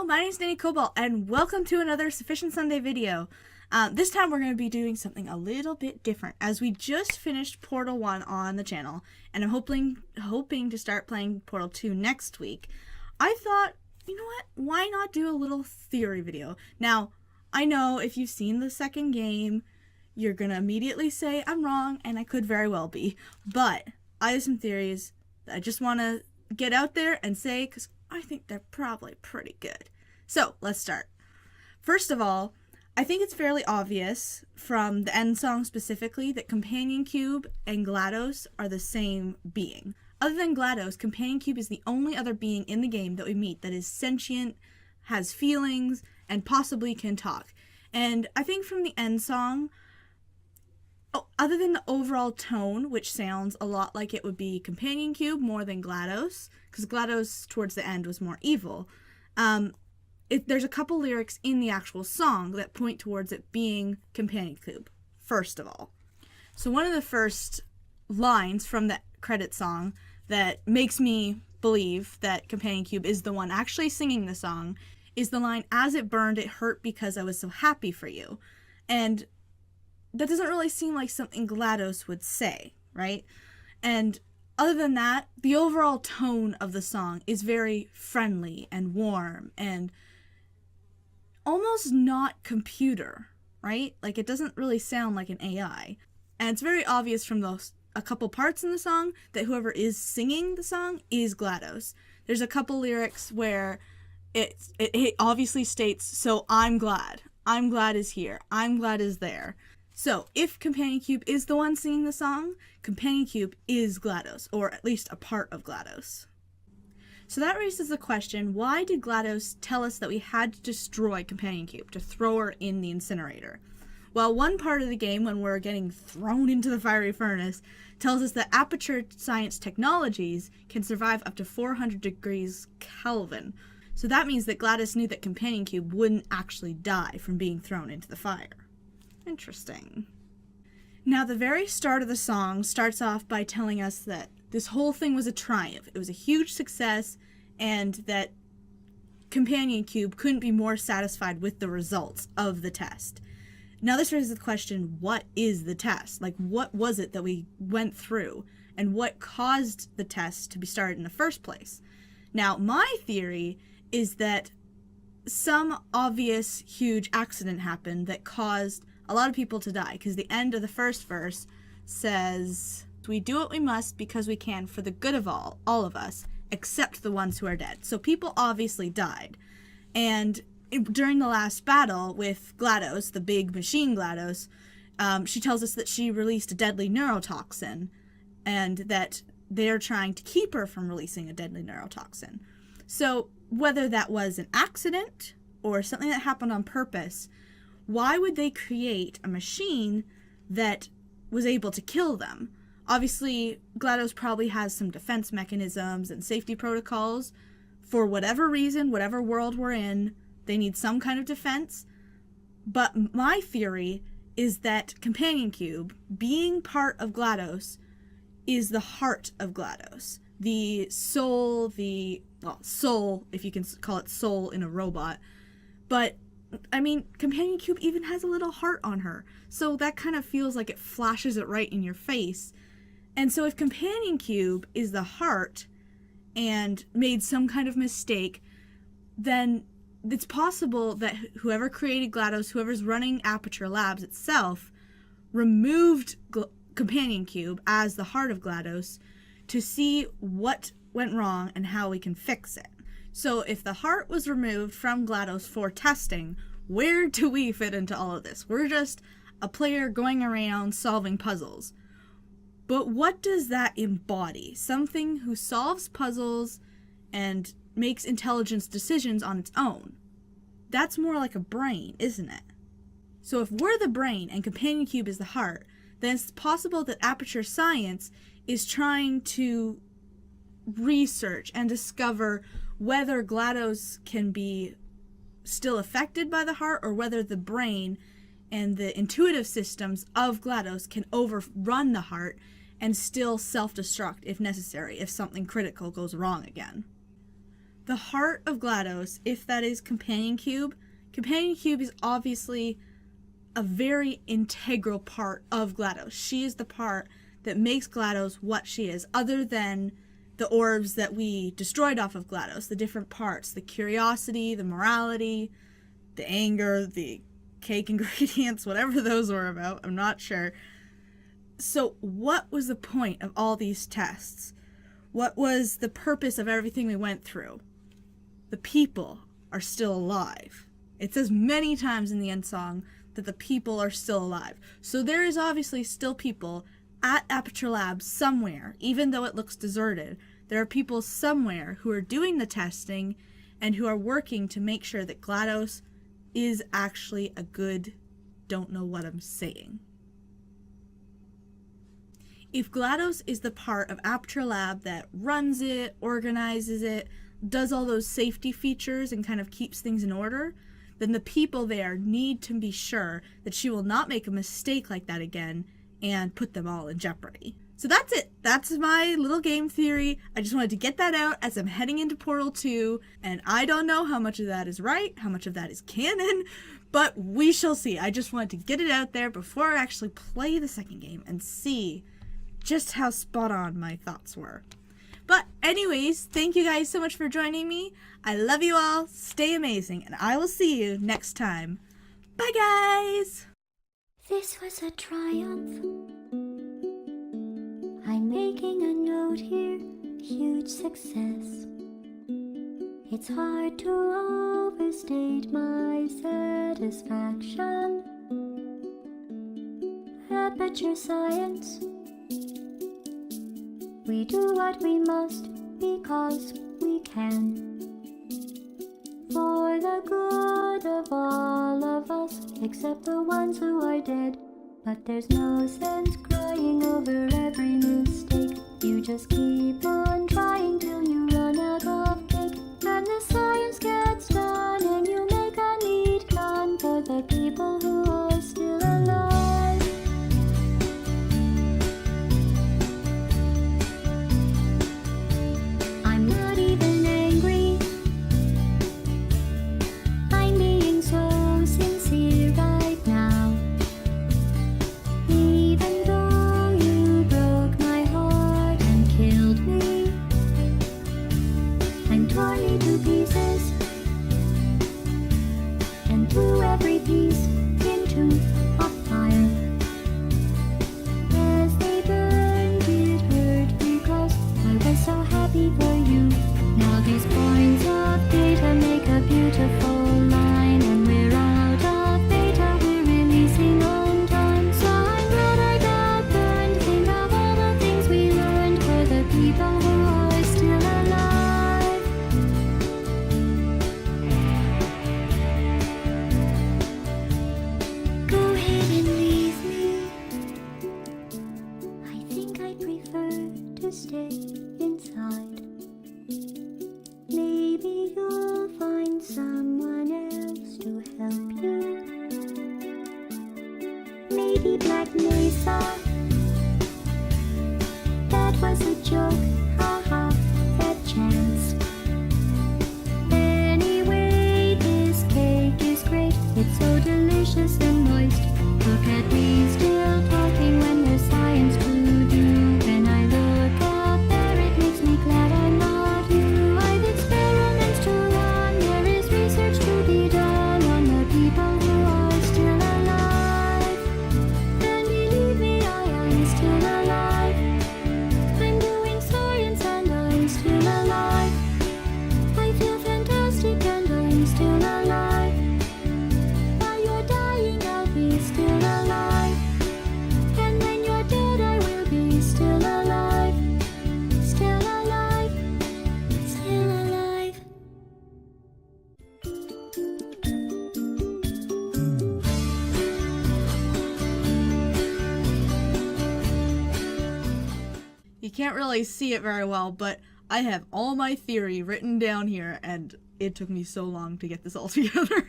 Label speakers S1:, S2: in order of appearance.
S1: my name is Danny Cobalt, and welcome to another Sufficient Sunday video. This time we're going to be doing something a little bit different, as we just finished Portal 1 on the channel, and I'm hoping to start playing Portal 2 next week. I thought, you know what, why not do a little theory video? Now, I know if you've seen the second game, you're going to immediately say I'm wrong, and I could very well be, but I have some theories that I just want to get out there and say, because I think they're probably pretty good. So, let's start. First of all, I think it's fairly obvious from the end song specifically that Companion Cube and GLaDOS are the same being. Other than GLaDOS, Companion Cube is the only other being in the game that we meet that is sentient, has feelings, and possibly can talk. And I think from the end song, other than the overall tone, which sounds a lot like it would be Companion Cube more than GLaDOS, because GLaDOS towards the end was more evil, there's a couple lyrics in the actual song that point towards it being Companion Cube, first of all. So one of the first lines from the credit song that makes me believe that Companion Cube is the one actually singing the song is the line, "As it burned, it hurt because I was so happy for you." And that doesn't really seem like something GLaDOS would say, right? And other than that, the overall tone of the song is very friendly and warm and almost not computer, right? Like, it doesn't really sound like an AI. And it's very obvious from a couple parts in the song that whoever is singing the song is GLaDOS. There's a couple lyrics where it obviously states, "So I'm glad. I'm glad is here. I'm glad is there." So, if Companion Cube is the one singing the song, Companion Cube is GLaDOS, or at least a part of GLaDOS. So that raises the question, why did GLaDOS tell us that we had to destroy Companion Cube, to throw her in the incinerator? Well, one part of the game, when we're getting thrown into the fiery furnace, tells us that APERTURE science technologies can survive up to 400 degrees Kelvin. So that means that GLaDOS knew that Companion Cube wouldn't actually die from being thrown into the fire. Interesting. Now, the very start of the song starts off by telling us that this whole thing was a triumph. It was a huge success, and that Companion Cube couldn't be more satisfied with the results of the test. Now, this raises the question, what is the test? Like, what was it that we went through, and what caused the test to be started in the first place? Now, my theory is that some obvious huge accident happened that caused a lot of people to die, because the end of the first verse says, "We do what we must because we can for the good of all of us, except the ones who are dead." So people obviously died. And during the last battle with GLaDOS, the big machine GLaDOS, she tells us that she released a deadly neurotoxin, and that they're trying to keep her from releasing a deadly neurotoxin. So whether that was an accident or something that happened on purpose, why would they create a machine that was able to kill them? Obviously, GLaDOS probably has some defense mechanisms and safety protocols. For whatever reason, whatever world we're in, they need some kind of defense. But my theory is that Companion Cube, being part of GLaDOS, is the heart of GLaDOS. The soul, soul, if you can call it soul in a robot. But I mean, Companion Cube even has a little heart on her, so that kind of feels like it flashes it right in your face. And so if Companion Cube is the heart and made some kind of mistake, then it's possible that whoever created GLaDOS, whoever's running APERTURE Labs itself, removed Companion Cube as the heart of GLaDOS to see what went wrong and how we can fix it. So if the heart was removed from GLaDOS for testing, where do we fit into all of this? We're just a player going around solving puzzles. But what does that embody? Something who solves puzzles and makes intelligent decisions on its own. That's more like a brain, isn't it? So if we're the brain and Companion Cube is the heart, then it's possible that APERTURE Science is trying to research and discover whether GLaDOS can be still affected by the heart, or whether the brain and the intuitive systems of GLaDOS can overrun the heart and still self-destruct if necessary, if something critical goes wrong again. the heart of GLaDOS, if that is Companion Cube is obviously a very integral part of GLaDOS. She is the part that makes GLaDOS what she is, other than the orbs that we destroyed off of GLaDOS, the different parts, the curiosity, the morality, the anger, the cake ingredients, whatever those were about, I'm not sure. So what was the point of all these tests? What was the purpose of everything we went through? The people are still alive. It says many times in the end song that the people are still alive. So there is obviously still people at Aperture Labs somewhere, even though it looks deserted. There are people somewhere who are doing the testing and who are working to make sure that GLaDOS is actually a good, don't know what I'm saying. If GLaDOS is the part of Aperture Lab that runs it, organizes it, does all those safety features and kind of keeps things in order, then the people there need to be sure that she will not make a mistake like that again and put them all in jeopardy. So that's it. That's my little game theory. I just wanted to get that out as I'm heading into Portal 2, and I don't know how much of that is right, how much of that is canon, but we shall see. I just wanted to get it out there before I actually play the second game and see just how spot on my thoughts were. But anyways, thank you guys so much for joining me. I love you all. Stay amazing, and I will see you next time. Bye, guys!
S2: This was a triumph. I'm making a note here, huge success. It's hard to overstate my satisfaction. Aperture Science. We do what we must because we can. For the good of all of us, except the ones who are dead. But there's no sense crying over every mistake. You just keep on trying till you run out of cake. And the science gets done and you make a neat gun for the people who are still alive. I'm not even angry. I'm being so sincere right now. Even though you broke my heart and killed me, I'm torn into pieces and threw every piece into a fire. As they burned, it hurt because I was so happy for you. Now these points of data make a beautiful line, and we're out of beta, we're releasing on time. So I'm glad I got burned. Think of all the things we learned for the people who are still alive. Go ahead and leave me. I think I'd prefer to stay inside. Maybe you'll find someone else to help you. Maybe Black Mesa. That was a joke, haha, that chance. Anyway, this cake is great. It's so delicious and moist. Look at me still talking when there's science to do. When I look up there, it makes me glad I'm not you. I've experiments to run. There is research to be done on the people who are still alive. And believe me, I am still alive. I'm doing science and I'm still alive. I feel fantastic and I'm still alive. While you're dying, I'll be still alive. And when you're dead, I will be still alive. Still alive. Still alive.
S1: You can't really see it very well, but I have all my theory written down here, and it took me so long to get this all together.